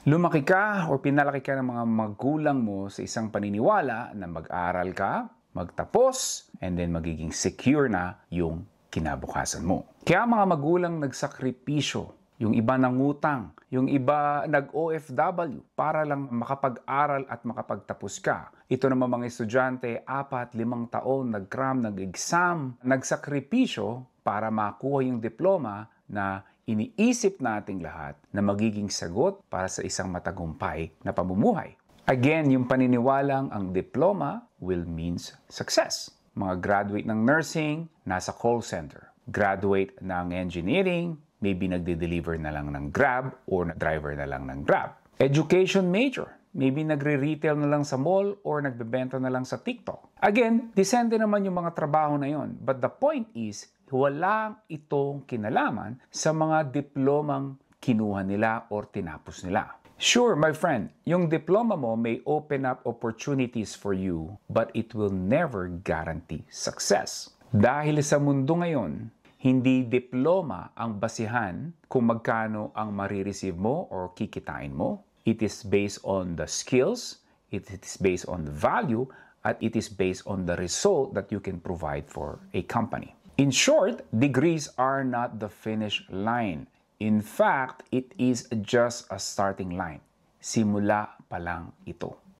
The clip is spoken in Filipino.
Lumaki ka o pinalaki ka ng mga magulang mo sa isang paniniwala na mag-aral ka, magtapos, and then magiging secure na yung kinabukasan mo. Kaya mga magulang nagsakripisyo, yung iba nangutang, yung iba nag-OFW para lang makapag-aral at makapagtapos ka. Ito naman mga estudyante, 4-5 taon nag-cram, nag-exam, nagsakripisyo para makuha yung diploma na iniisip nating lahat na magiging sagot para sa isang matagumpay na pamumuhay. Again, yung paniniwalang ang diploma will means success. Mga graduate ng nursing, nasa call center. Graduate ng engineering, maybe nagde-deliver na lang ng Grab or driver na lang ng Grab. Education major, maybe nagre-retail na lang sa mall or nagbebenta na lang sa TikTok. Again, disente naman yung mga trabaho na yon. But the point is, walang itong kinalaman sa mga diplomang kinuha nila or tinapos nila. Sure, my friend, yung diploma mo may open up opportunities for you, but it will never guarantee success. Dahil sa mundo ngayon, hindi diploma ang basihan kung magkano ang marireceive mo or kikitain mo. It is based on the skills, it is based on the value, at it is based on the result that you can provide for a company. In short, degrees are not the finish line. In fact, it is just a starting line. Simula pa lang ito.